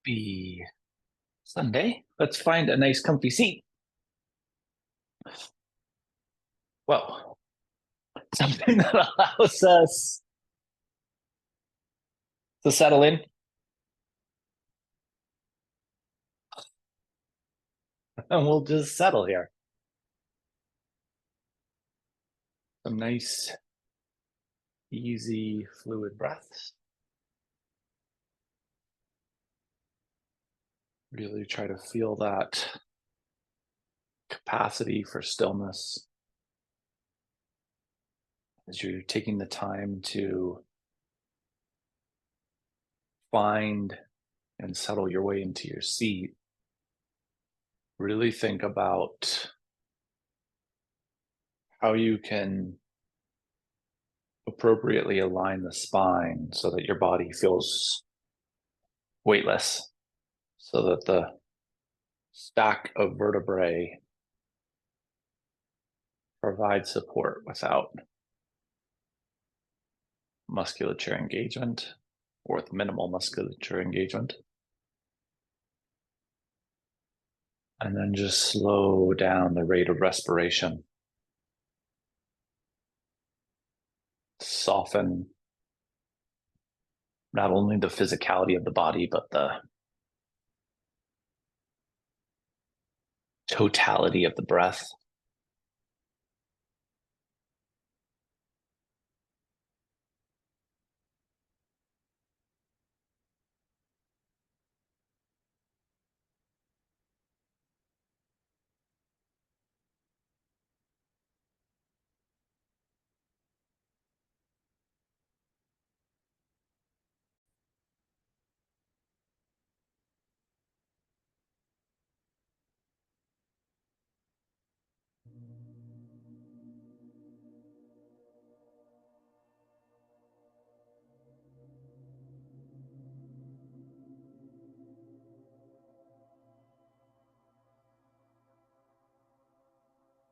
Happy Sunday. Let's find a nice comfy seat. Well, something that allows us to settle in. And we'll just settle here. Some nice, easy, fluid breaths. Really try to feel that capacity for stillness as you're taking the time to find and settle your way into your seat. Really think about how you can appropriately align the spine so that your body feels weightless, so that the stack of vertebrae provides support without musculature engagement or with minimal musculature engagement. And then just slow down the rate of respiration. Soften not only the physicality of the body, but the totality of the breath.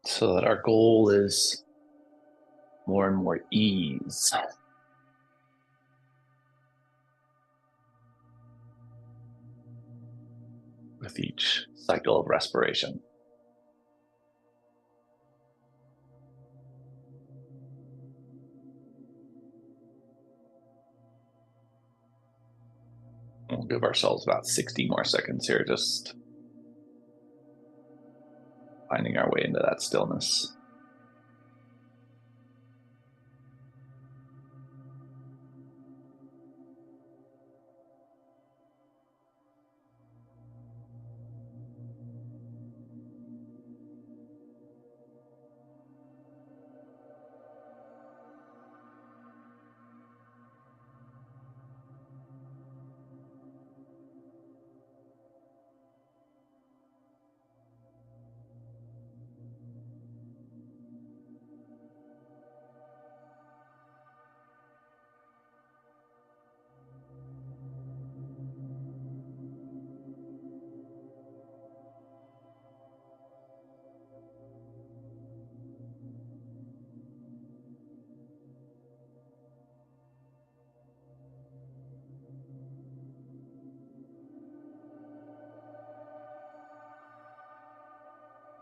So that our goal is more and more ease. With each cycle of respiration. We'll give ourselves about 60 more seconds here, just finding our way into that stillness.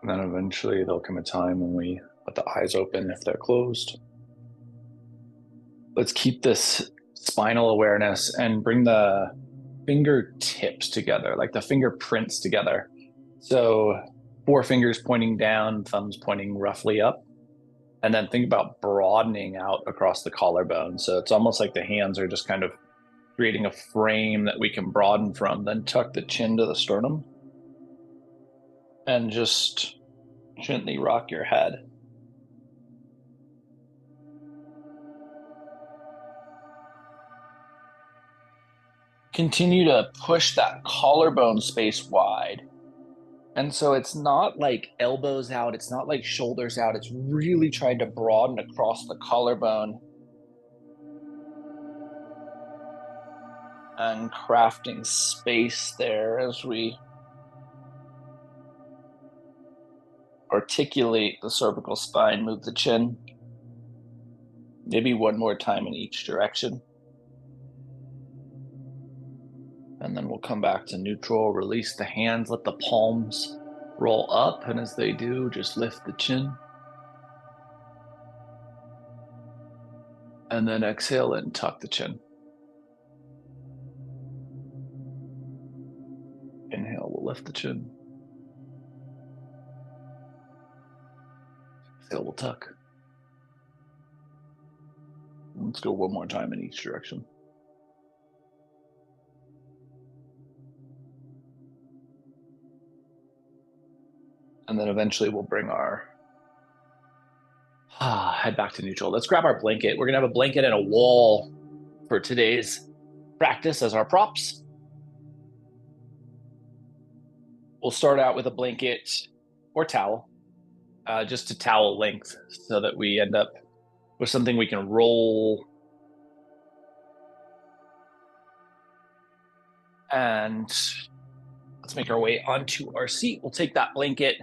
And then eventually there'll come a time when we let the eyes open if they're closed. Let's keep this spinal awareness and bring the fingertips together, like the fingerprints together. So 4 fingers pointing down, thumbs pointing roughly up. And then think about broadening out across the collarbone. So it's almost like the hands are just kind of creating a frame that we can broaden from. Then tuck the chin to the sternum and just gently rock your head. Continue to push that collarbone space wide. And so it's not like elbows out, it's not like shoulders out, it's really trying to broaden across the collarbone and crafting space there as we articulate the cervical spine, move the chin. Maybe one more time in each direction. And then we'll come back to neutral, release the hands, let the palms roll up. And as they do, just lift the chin. And then exhale and tuck the chin. Inhale, we'll lift the chin. Exhale, we'll tuck. Let's go one more time in each direction. And then eventually we'll bring our head back to neutral. Let's grab our blanket. We're going to have a blanket and a wall for today's practice as our props. We'll start out with a blanket or towel, just to towel length, so that we end up with something we can roll. And let's make our way onto our seat. We'll take that blanket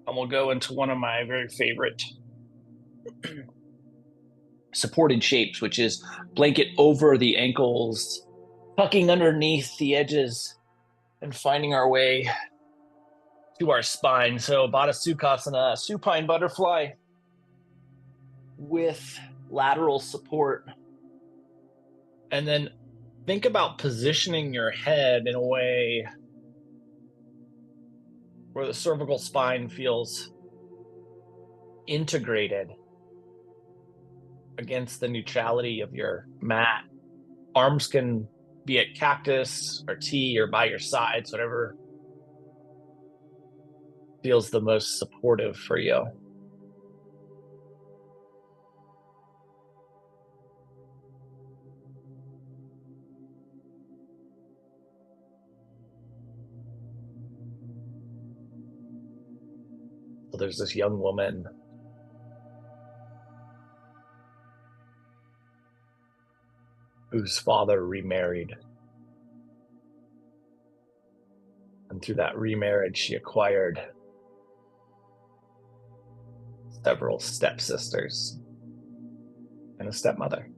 and we'll go into one of my very favorite supported shapes, which is blanket over the ankles, tucking underneath the edges and finding our way to our spine. So Baddha Sukhasana, supine butterfly with lateral support. And then think about positioning your head in a way where the cervical spine feels integrated against the neutrality of your mat. Arms can be at cactus or T or by your sides, whatever feels the most supportive for you. So there's this young woman whose father remarried. And through that remarriage, she acquired several stepsisters and a stepmother.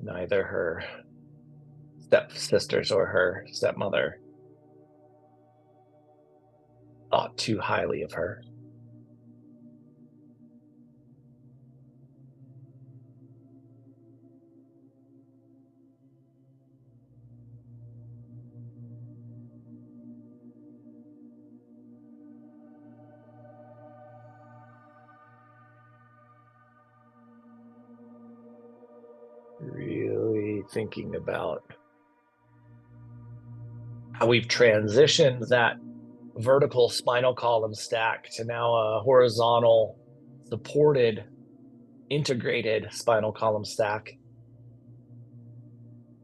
Neither her stepsisters or her stepmother thought too highly of her. Really thinking about how we've transitioned that vertical spinal column stack to now a horizontal, supported, integrated spinal column stack.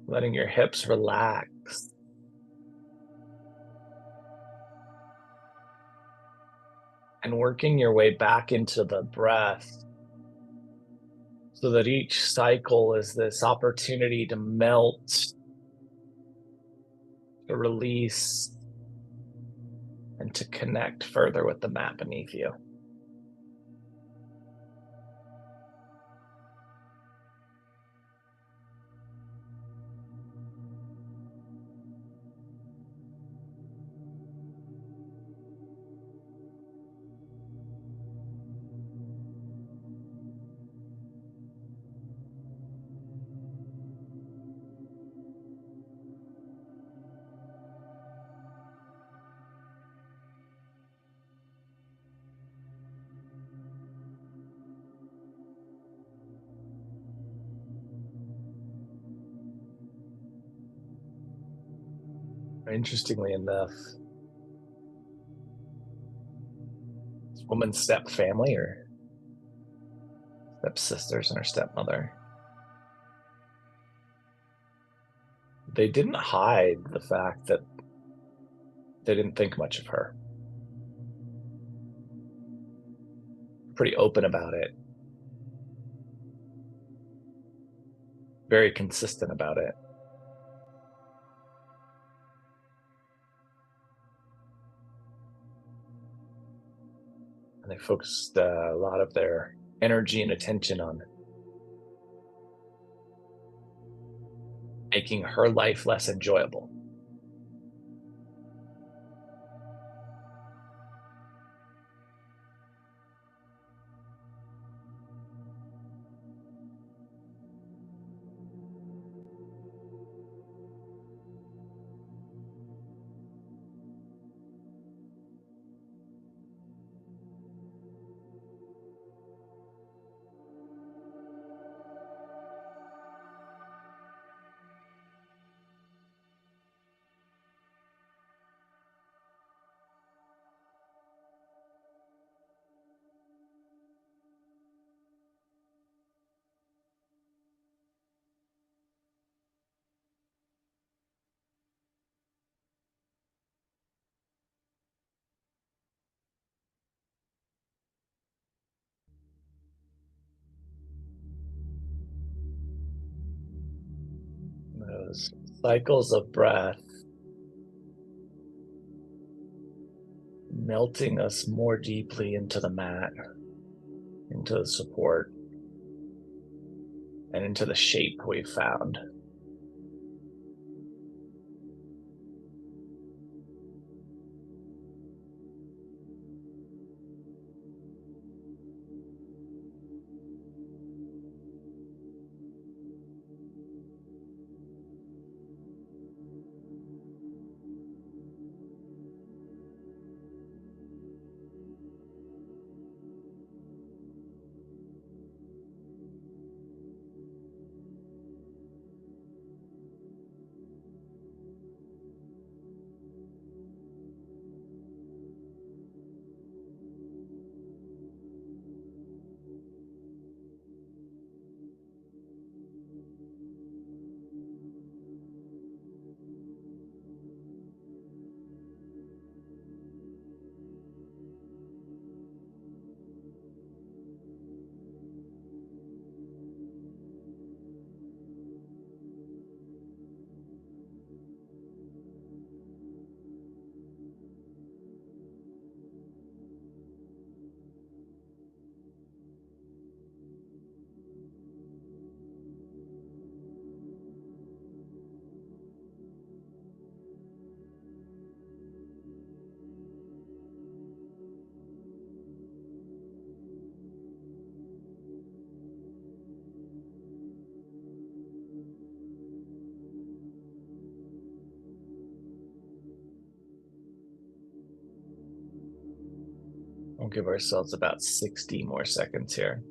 Letting your hips relax. And working your way back into the breath, so that each cycle is this opportunity to melt, to release, and to connect further with the mat beneath you. Interestingly enough, this woman's step family, or stepsisters and her stepmother, they didn't hide the fact that they didn't think much of her. Pretty open about it. Very consistent about it. They focused a lot of their energy and attention on making her life less enjoyable. Those cycles of breath melting us more deeply into the mat, into the support, and into the shape we've found. We'll give ourselves about 60 more seconds here.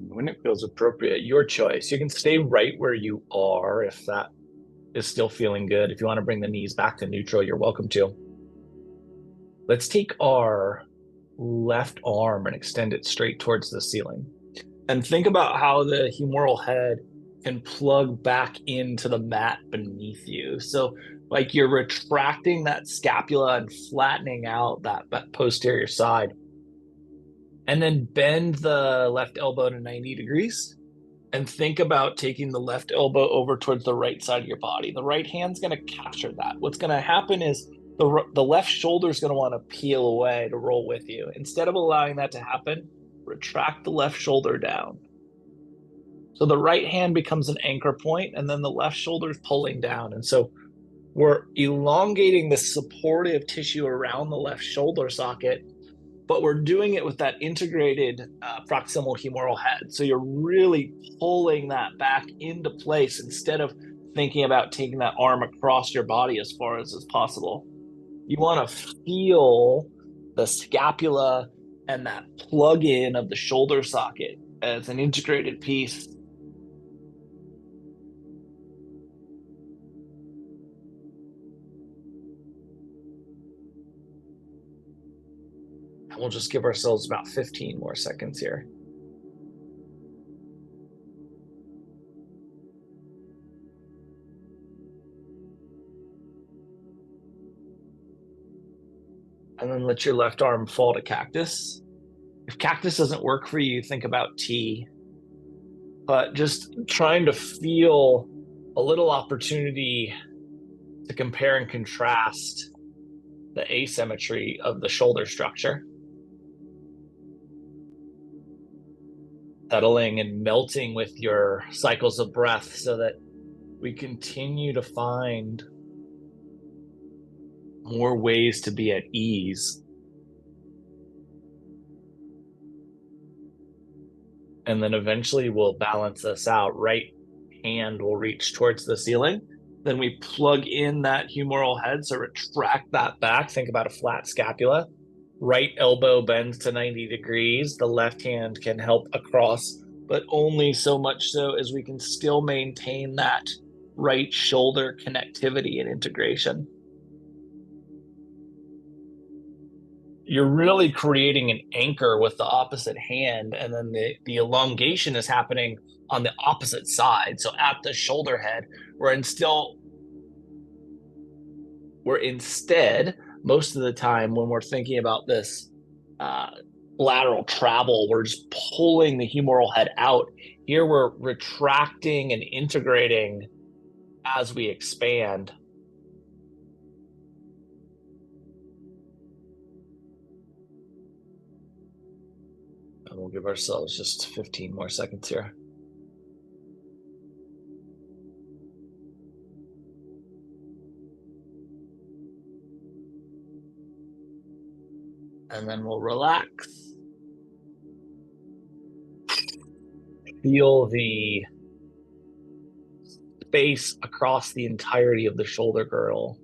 When it feels appropriate, your choice. You can stay right where you are if that is still feeling good. If you want to bring the knees back to neutral, you're welcome to. Let's take our left arm and extend it straight towards the ceiling. And think about how the humeral head can plug back into the mat beneath you. So, like you're retracting that scapula and flattening out that posterior side. And then bend the left elbow to 90 degrees and think about taking the left elbow over towards the right side of your body. The right hand's going to capture that. What's going to happen is the left shoulder is going to want to peel away to roll with you. Instead of allowing that to happen, retract the left shoulder down. So the right hand becomes an anchor point, and then the left shoulder is pulling down. And so we're elongating the supportive tissue around the left shoulder socket but we're doing it with that integrated proximal humeral head. So you're really pulling that back into place instead of thinking about taking that arm across your body as far as possible. You want to feel the scapula and that plug in of the shoulder socket as an integrated piece. And we'll just give ourselves about 15 more seconds here. And then let your left arm fall to cactus. If cactus doesn't work for you, think about T. But just trying to feel a little opportunity to compare and contrast the asymmetry of the shoulder structure. Settling and melting with your cycles of breath so that we continue to find more ways to be at ease. And then eventually we'll balance this out. Right hand will reach towards the ceiling. Then we plug in that humeral head, so retract that back. Think about a flat scapula. Right elbow bends to 90 degrees. The left hand can help across, but only so much so as we can still maintain that right shoulder connectivity and integration. You're really creating an anchor with the opposite hand, and then the elongation is happening on the opposite side. So at the shoulder head, we're instead, most of the time when we're thinking about this lateral travel, we're just pulling the humeral head out. Here we're retracting and integrating as we expand. And we'll give ourselves just 15 more seconds here. And then we'll relax. Feel the space across the entirety of the shoulder girdle.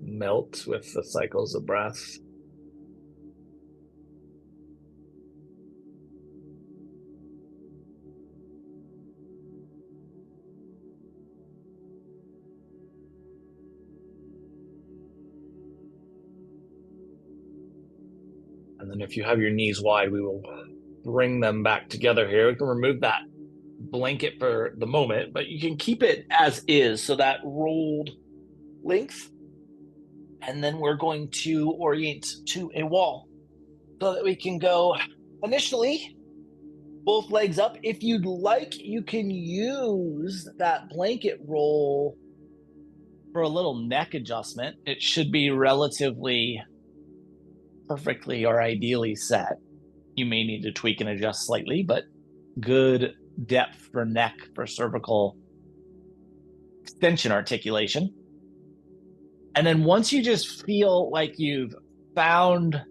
Melt with the cycles of breath. And then if you have your knees wide, we will bring them back together here. We can remove that blanket for the moment, but you can keep it as is, so that rolled length. And then we're going to orient to a wall so that we can go initially both legs up. If you'd like, you can use that blanket roll for a little neck adjustment. It should be relatively perfectly or ideally set. You may need to tweak and adjust slightly, but good depth for neck, for cervical extension articulation. And then once you just feel like you've found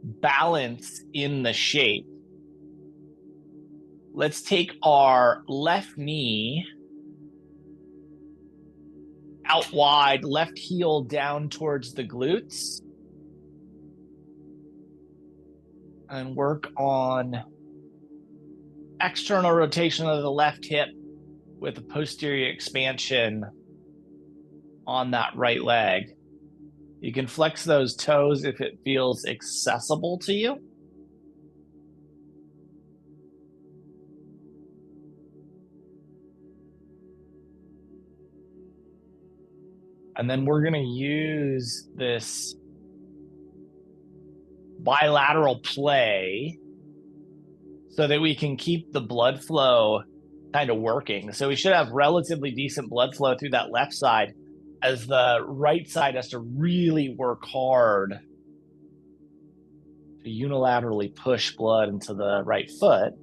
balance in the shape, let's take our left knee out wide, left heel down towards the glutes, and work on external rotation of the left hip with a posterior expansion on that right leg. You can flex those toes if it feels accessible to you. And then we're going to use this bilateral play so that we can keep the blood flow kind of working. So we should have relatively decent blood flow through that left side, as the right side has to really work hard to unilaterally push blood into the right foot.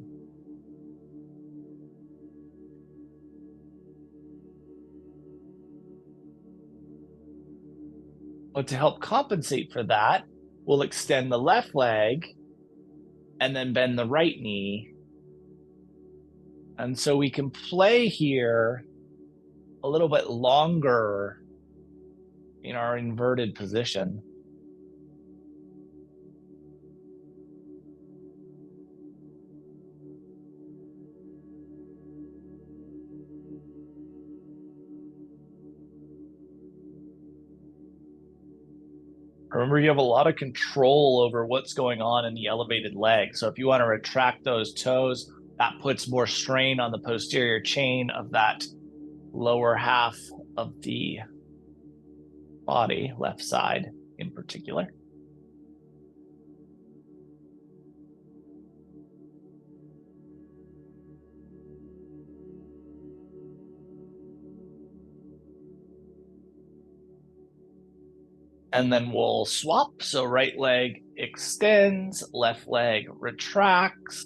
But to help compensate for that, we'll extend the left leg and then bend the right knee. And so we can play here a little bit longer in our inverted position. Remember, you have a lot of control over what's going on in the elevated leg. So if you want to retract those toes, that puts more strain on the posterior chain of that lower half of the body, left side in particular. And then we'll swap. So right leg extends, left leg retracts.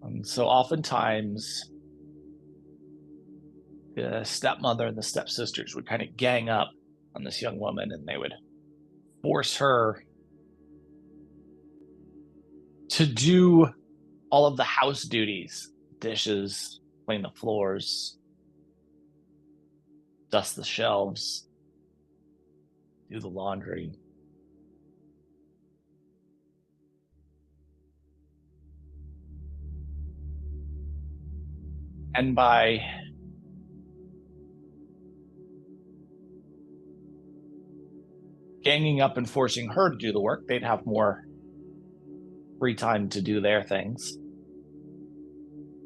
And so oftentimes the stepmother and the stepsisters would kind of gang up on this young woman, and they would force her to do all of the house duties, dishes, clean the floors, dust the shelves, do the laundry. And by ganging up and forcing her to do the work, they'd have more free time to do their things.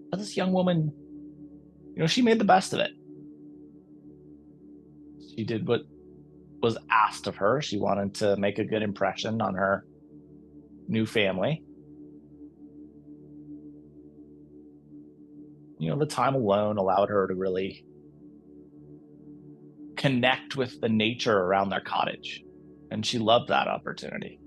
But this young woman, she made the best of it. She did what was asked of her. She wanted to make a good impression on her new family. The time alone allowed her to really connect with the nature around their cottage. And she loved that opportunity.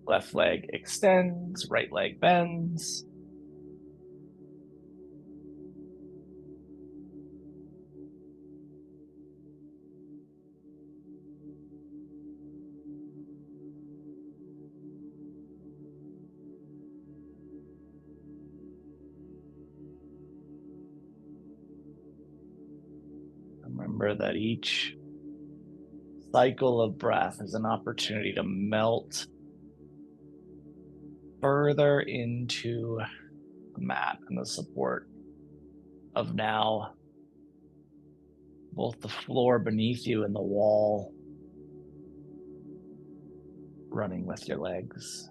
Left leg extends, right leg bends. Remember that each cycle of breath is an opportunity to melt further into the mat and the support of now both the floor beneath you and the wall running with your legs.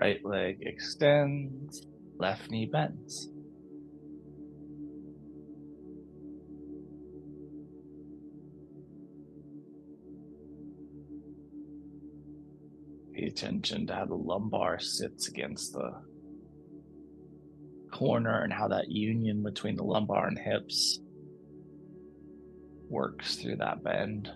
Right leg extends, left knee bends. Pay attention to how the lumbar sits against the corner and how that union between the lumbar and hips works through that bend.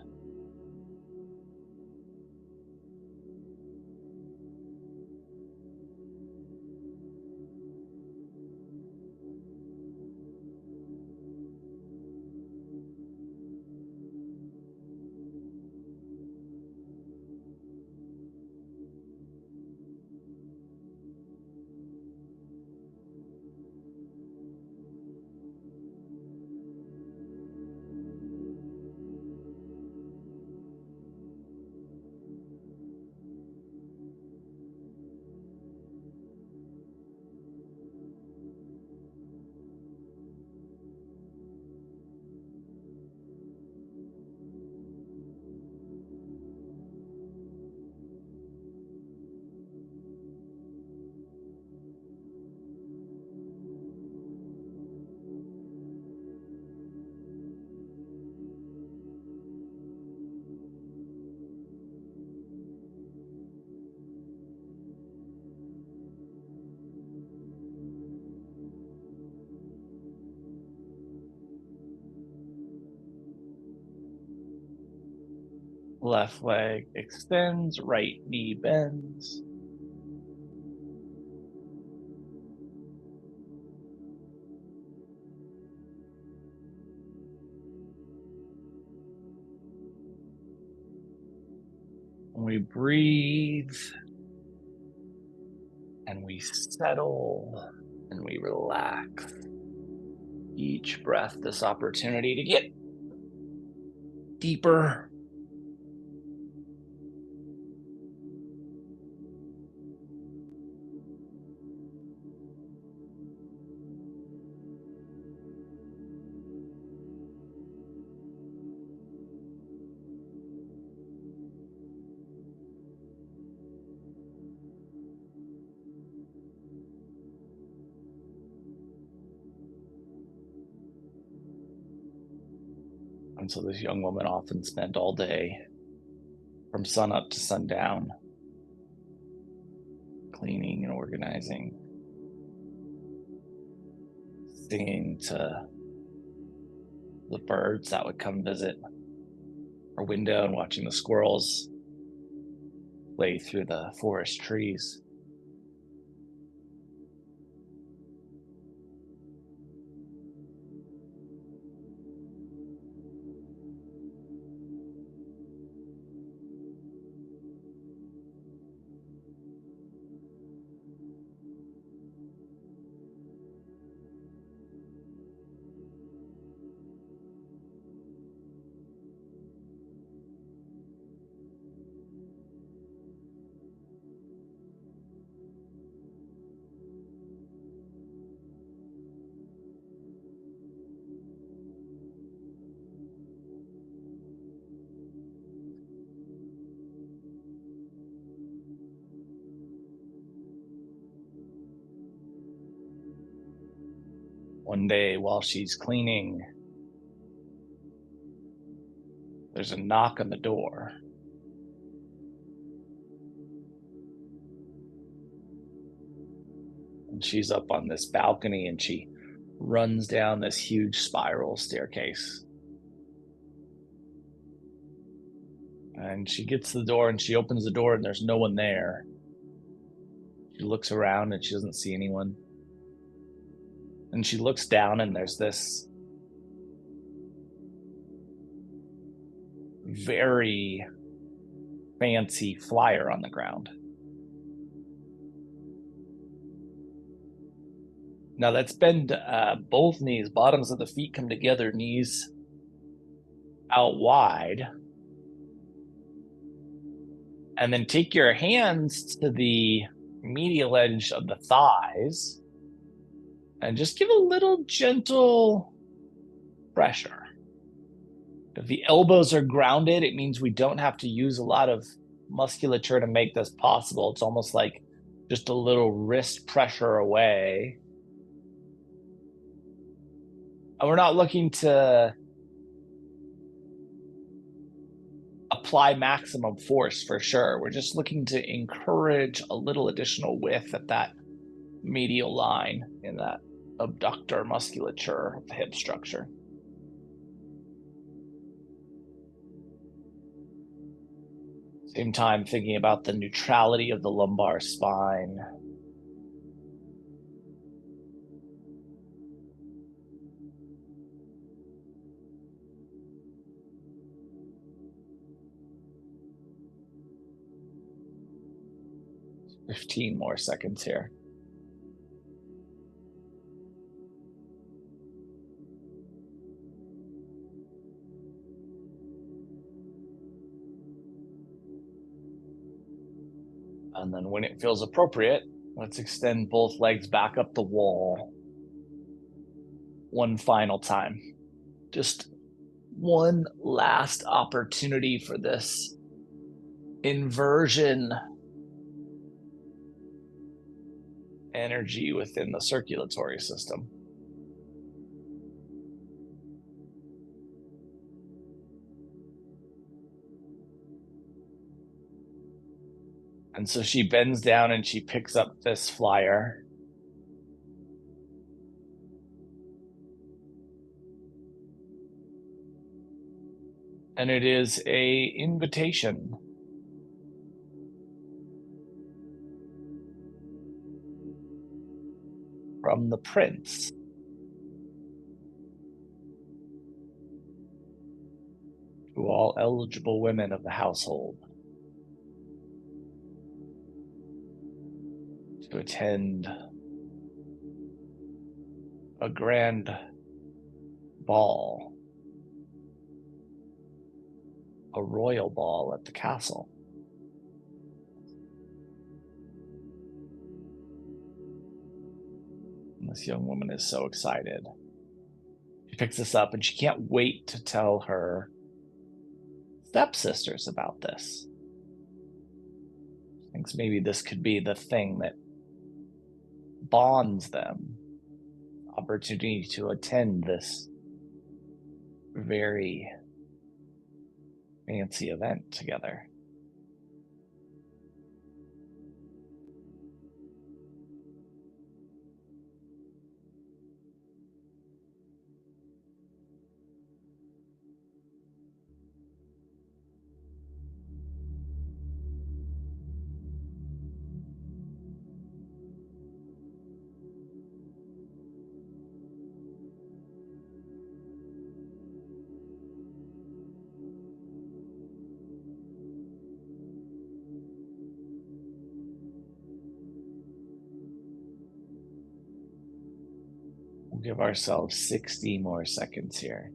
Left leg extends, right knee bends. We breathe and we settle and we relax. Each breath, this opportunity to get deeper. And so this young woman often spent all day from sun up to sundown cleaning and organizing, singing to the birds that would come visit our window and watching the squirrels play through the forest trees. One day while she's cleaning, there's a knock on the door. And she's up on this balcony and she runs down this huge spiral staircase. And she gets to the door and she opens the door and there's no one there. She looks around and she doesn't see anyone. And she looks down and there's this very fancy flyer on the ground. Now let's bend both knees, bottoms of the feet come together, knees out wide. And then take your hands to the medial edge of the thighs and just give a little gentle pressure. If the elbows are grounded, it means we don't have to use a lot of musculature to make this possible. It's almost like just a little wrist pressure away. And we're not looking to apply maximum force for sure. We're just looking to encourage a little additional width at that medial line in that abductor musculature of the hip structure. Same time, thinking about the neutrality of the lumbar spine. There's 15 more seconds here. And then when it feels appropriate, let's extend both legs back up the wall one final time. Just one last opportunity for this inversion energy within the circulatory system. And so she bends down and she picks up this flyer. And it is a invitation from the prince to all eligible women of the household to attend a grand ball, a royal ball at the castle. And this young woman is so excited. She picks this up and she can't wait to tell her stepsisters about this. She thinks maybe this could be the thing that bonds them. Opportunity to attend this very fancy event together. We'll give ourselves 60 more seconds here.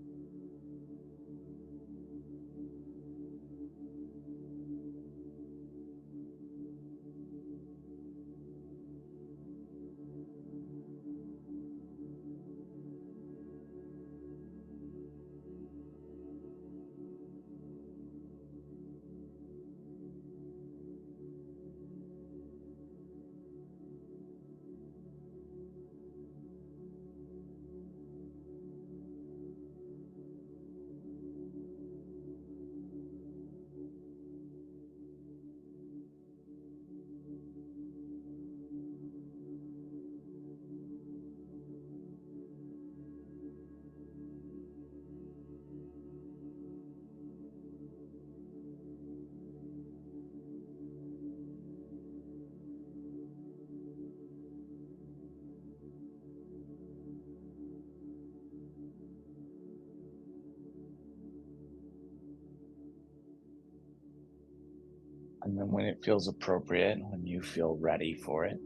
And then when it feels appropriate, when you feel ready for it,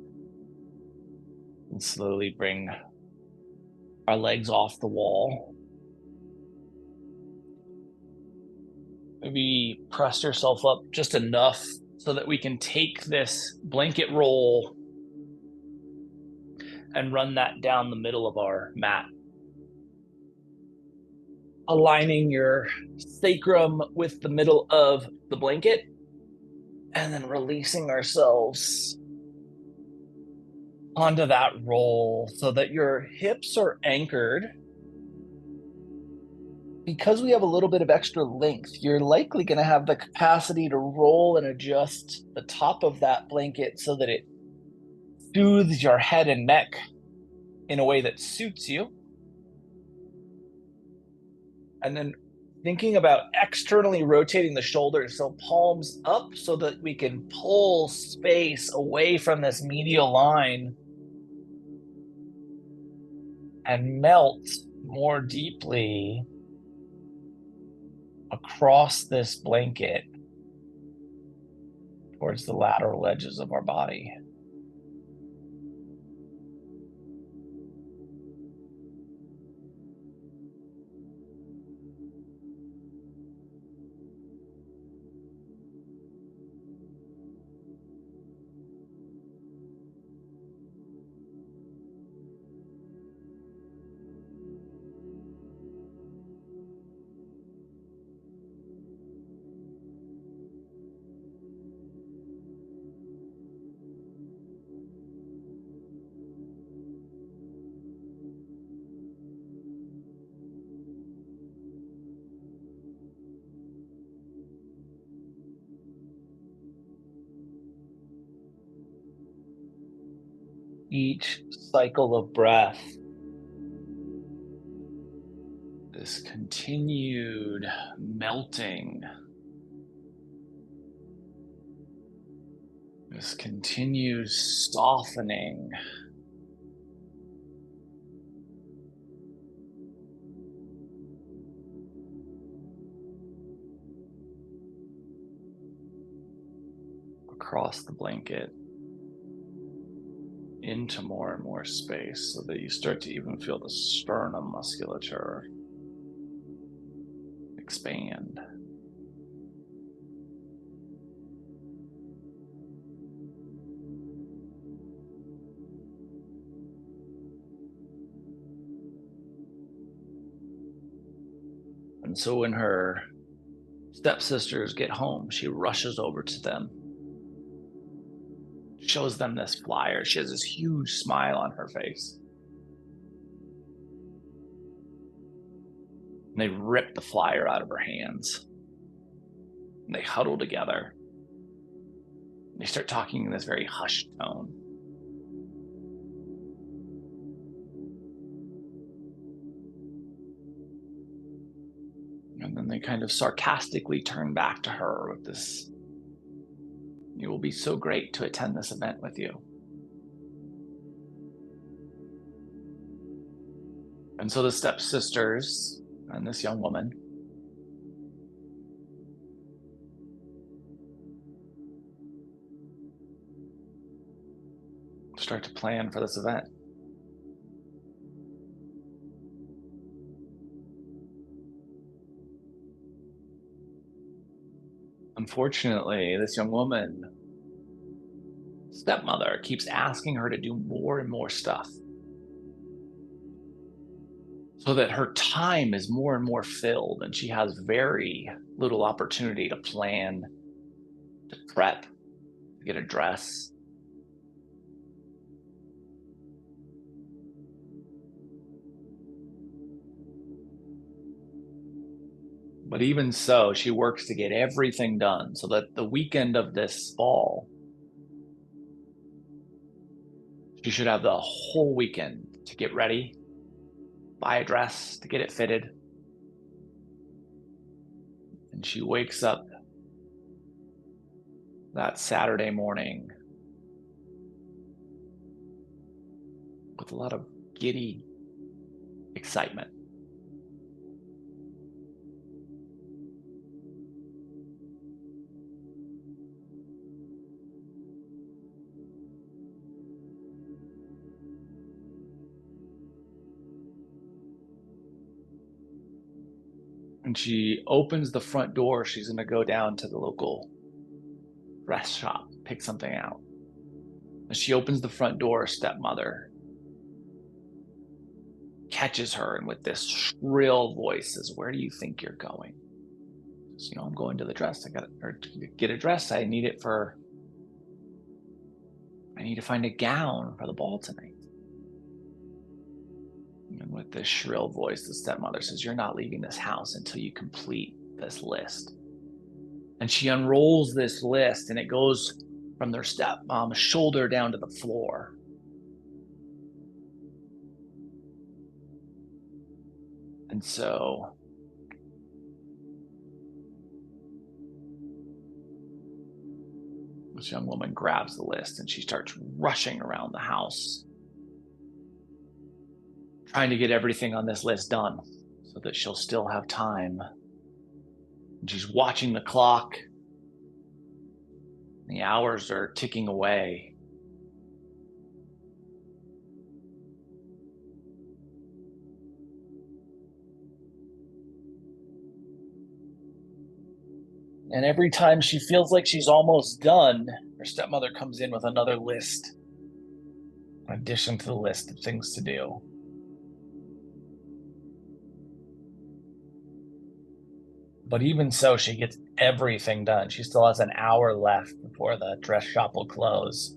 and slowly bring our legs off the wall. Maybe press yourself up just enough so that we can take this blanket roll and run that down the middle of our mat. Aligning your sacrum with the middle of the blanket, and then releasing ourselves onto that roll so that your hips are anchored. Because we have a little bit of extra length, you're likely going to have the capacity to roll and adjust the top of that blanket so that it soothes your head and neck in a way that suits you. And then thinking about externally rotating the shoulders, so palms up so that we can pull space away from this medial line and melt more deeply across this blanket towards the lateral edges of our body. Each cycle of breath this continued melting, this continued softening. Across the blanket into more and more space so that you start to even feel the sternum musculature expand. And so when her stepsisters get home, she rushes over to them, shows them this flyer. She has this huge smile on her face. And they rip the flyer out of her hands. And they huddle together. And they start talking in this very hushed tone. And then they kind of sarcastically turn back to her with this, "It will be so great to attend this event with you." And so the stepsisters and this young woman start to plan for this event. Unfortunately, this young woman, stepmother, keeps asking her to do more and more stuff so that her time is more and more filled and she has very little opportunity to plan, to prep, to get a dress. But even so, she works to get everything done so that the weekend of this fall, she should have the whole weekend to get ready, buy a dress, to get it fitted. And she wakes up that Saturday morning with a lot of giddy excitement. And she opens the front door. She's going to go down to the local dress shop, pick something out. As she opens the front door, stepmother catches her and with this shrill voice says, "Where do you think you're going?" She says, "I'm going to the dress. To get a dress. I need to find a gown for the ball tonight." And with this shrill voice, the stepmother says, "You're not leaving this house until you complete this list." And she unrolls this list and it goes from their stepmom's shoulder down to the floor. And so this young woman grabs the list and she starts rushing around the house, trying to get everything on this list done so that she'll still have time. And she's watching the clock. The hours are ticking away. And every time she feels like she's almost done, her stepmother comes in with another list, in addition to the list of things to do. But even so, she gets everything done. She still has an hour left before the dress shop will close.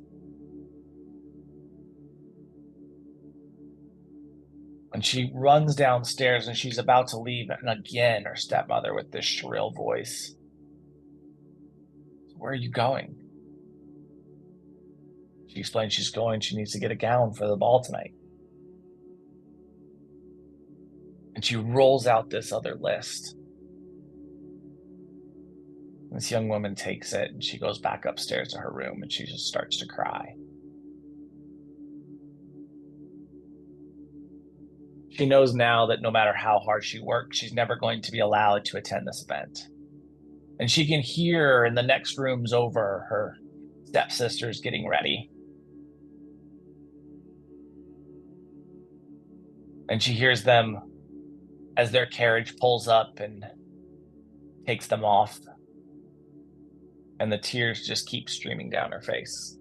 And she runs downstairs and she's about to leave. And again, her stepmother with this shrill voice, "Where are you going?" She explains she needs to get a gown for the ball tonight. And And she rolls out this other list. This young woman takes it and she goes back upstairs to her room and she just starts to cry. She knows now that no matter how hard she works, she's never going to be allowed to attend this event. And she can hear in the next rooms over her stepsisters getting ready. And she hears them as their carriage pulls up and takes them off. And the tears just keep streaming down her face.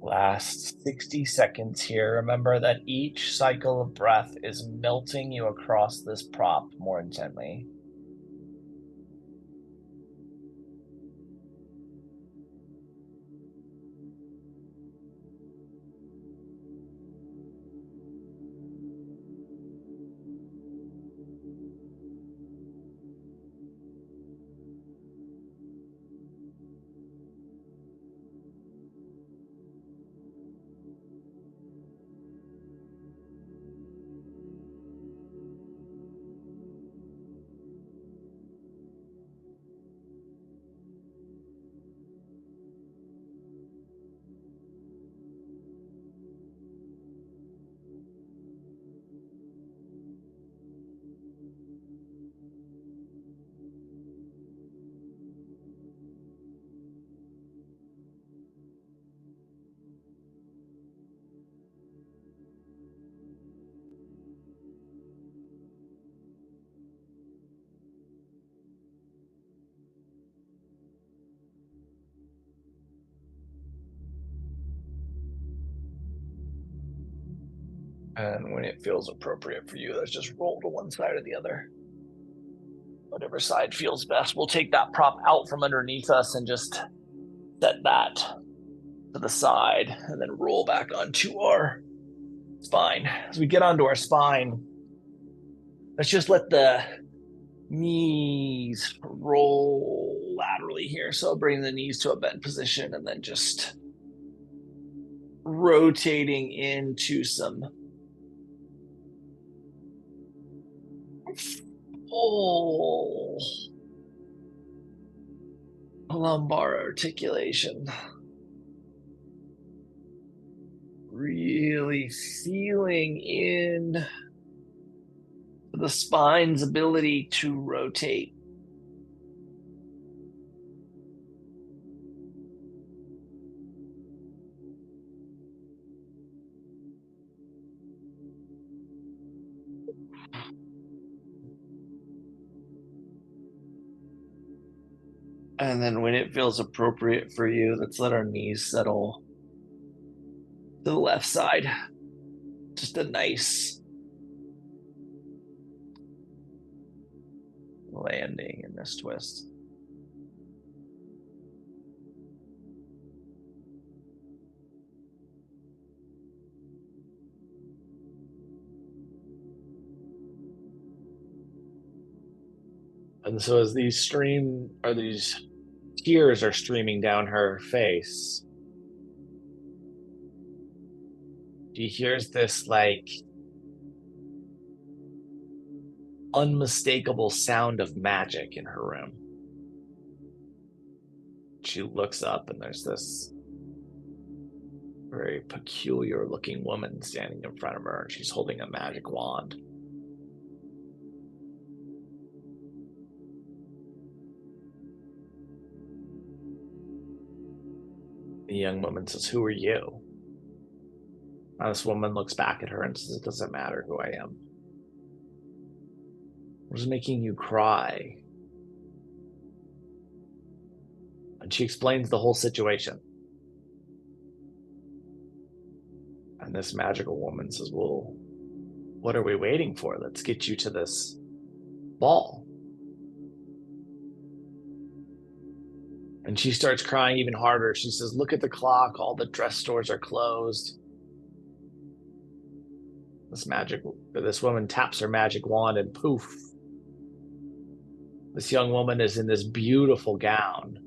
Last 60 seconds here. Remember that each cycle of breath is melting you across this prop more intently. And when it feels appropriate for you, let's just roll to one side or the other. Whatever side feels best. We'll take that prop out from underneath us and just set that to the side and then roll back onto our spine. As we get onto our spine, let's just let the knees roll laterally here. So bring the knees to a bent position and then just rotating into some full lumbar articulation. Really feeling in the spine's ability to rotate. And then when it feels appropriate for you, let's let our knees settle to the left side. Just a nice landing in this twist. And so as these tears are streaming down her face, she hears this like unmistakable sound of magic in her room. She looks up and there's this very peculiar looking woman standing in front of her. She's holding a magic wand. The young woman says, "Who are you?" And this woman looks back at her and says, "It doesn't matter who I am. What is making you cry?" And she explains the whole situation. And this magical woman says, "Well, what are we waiting for? Let's get you to this ball." And she starts crying even harder. She says, "Look at the clock. All the dress stores are closed." This woman taps her magic wand and poof, This young woman is in this beautiful gown.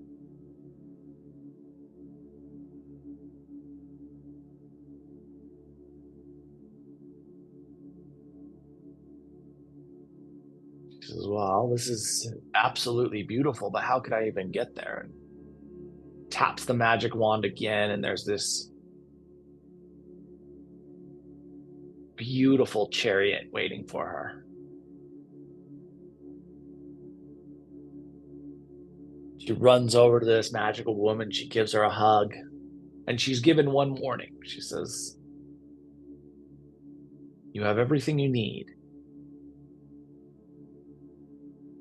She says, well, this is absolutely beautiful, but how could I even get there? And taps the magic wand again, and there's this beautiful chariot waiting for her. She runs over to this magical woman. She gives her a hug, and she's given one warning. She says, you have everything you need,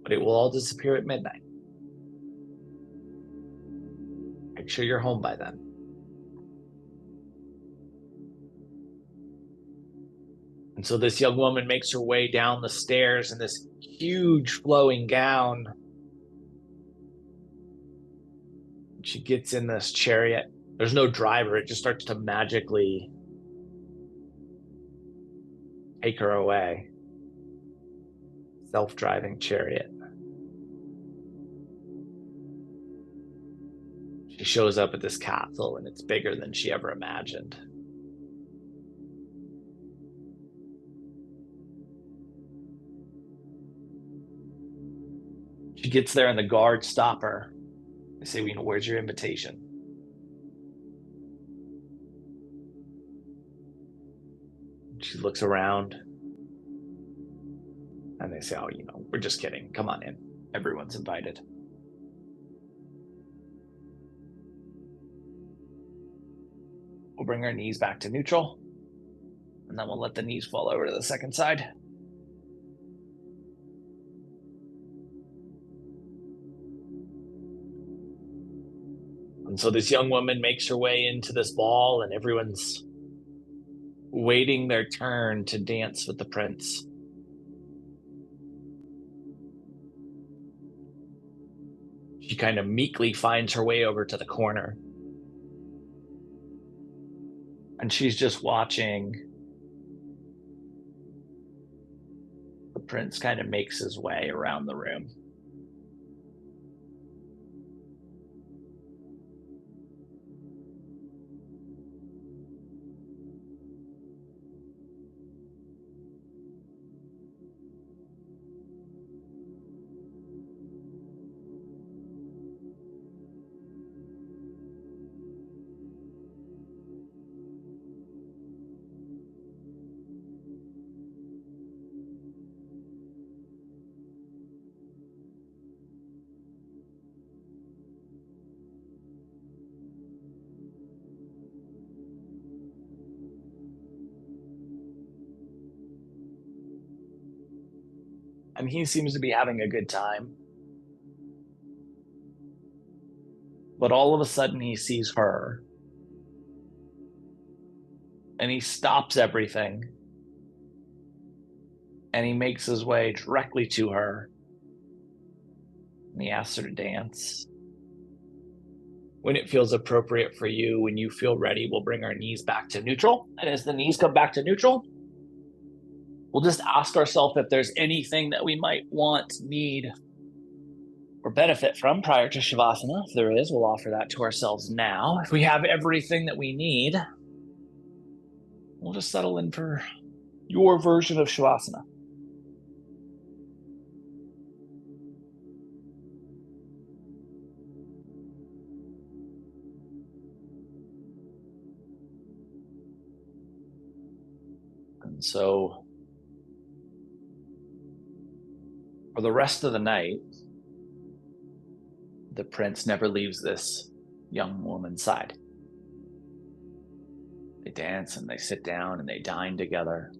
but it will all disappear at midnight. Make sure you're home by then. And so this young woman makes her way down the stairs in this huge flowing gown. She gets in this chariot. There's no driver. It just starts to magically take her away. Self-driving chariot. She shows up at this castle, and it's bigger than she ever imagined. She gets there, and the guards stop her. They say, where's your invitation? She looks around, and they say, oh, we're just kidding. Come on in. Everyone's invited. We'll bring our knees back to neutral, and then we'll let the knees fall over to the second side. And so this young woman makes her way into this ball, and everyone's waiting their turn to dance with the prince. She kind of meekly finds her way over to the corner. And she's just watching the prince kind of makes his way around the room. And he seems to be having a good time. But all of a sudden he sees her. And he stops everything. And he makes his way directly to her. And he asks her to dance. When it feels appropriate for you, when you feel ready, we'll bring our knees back to neutral. And as the knees come back to neutral, we'll just ask ourselves if there's anything that we might want, need, or benefit from prior to Shavasana. If there is, we'll offer that to ourselves now. If we have everything that we need, we'll just settle in for your version of Shavasana. And so for the rest of the night, the prince never leaves this young woman's side. They dance and they sit down and they dine together.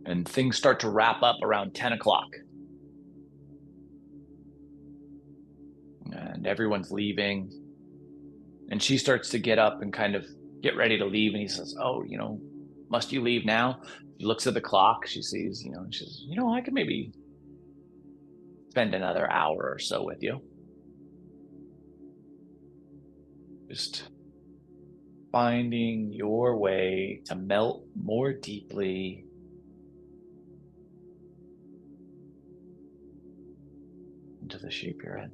And things start to wrap up around 10 o'clock. And everyone's leaving. And she starts to get up and kind of get ready to leave. And he says, oh, must you leave now? She looks at the clock. She sees, and she says, I could maybe spend another hour or so with you. Just finding your way to melt more deeply into the shape you're in.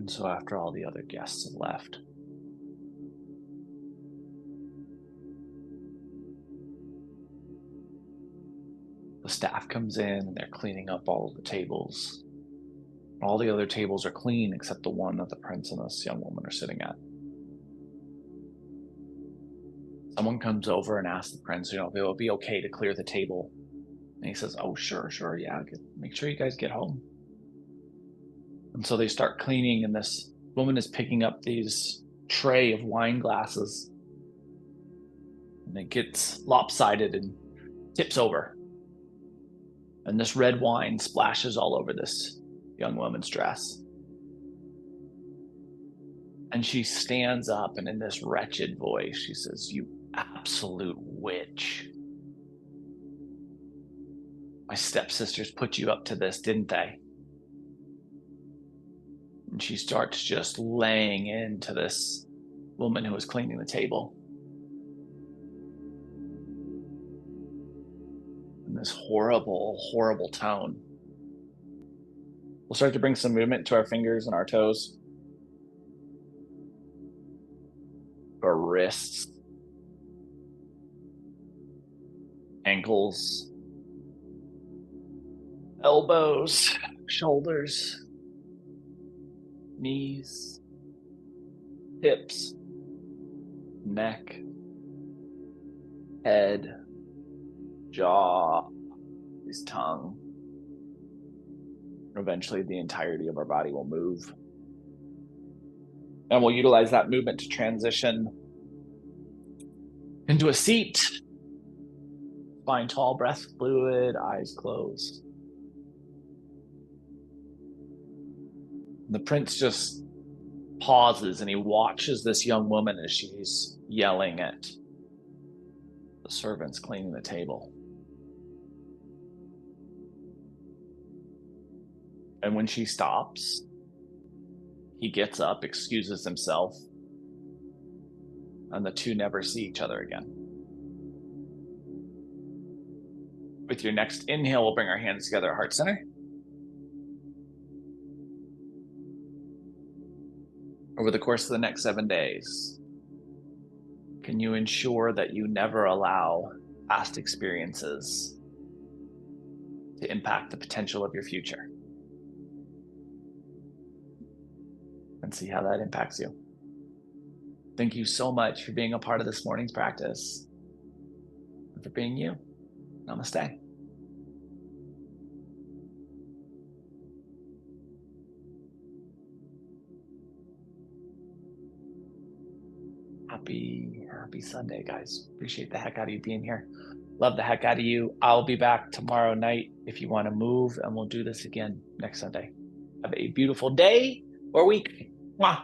And so after all the other guests have left, the staff comes in and they're cleaning up all of the tables. All the other tables are clean except the one that the prince and this young woman are sitting at. Someone comes over and asks the prince, if it would be okay to clear the table. And he says, oh, sure, yeah, make sure you guys get home. And so they start cleaning, and this woman is picking up these tray of wine glasses. And it gets lopsided and tips over. And this red wine splashes all over this young woman's dress. And she stands up, and in this wretched voice, she says, you absolute witch. My stepsisters put you up to this, didn't they? And she starts just laying into this woman who was cleaning the table. In this horrible, horrible tone. We'll start to bring some movement to our fingers and our toes. Our wrists. Ankles. Elbows. Shoulders. Knees. Hips. Neck. Head. Jaw. His tongue. Eventually, the entirety of our body will move. And we'll utilize that movement to transition into a seat. Spine tall, breath fluid, eyes closed. The prince just pauses and he watches this young woman as she's yelling at the servants cleaning the table. And when she stops, he gets up, excuses himself, and the two never see each other again. With your next inhale, we'll bring our hands together at heart center. Over the course of the next 7 days, can you ensure that you never allow past experiences to impact the potential of your future? And see how that impacts you. Thank you so much for being a part of this morning's practice and for being you. Namaste. Happy Sunday, guys. Appreciate the heck out of you being here. Love the heck out of you. I'll be back tomorrow night if you want to move, and we'll do this again next Sunday. Have a beautiful day or week. Mwah.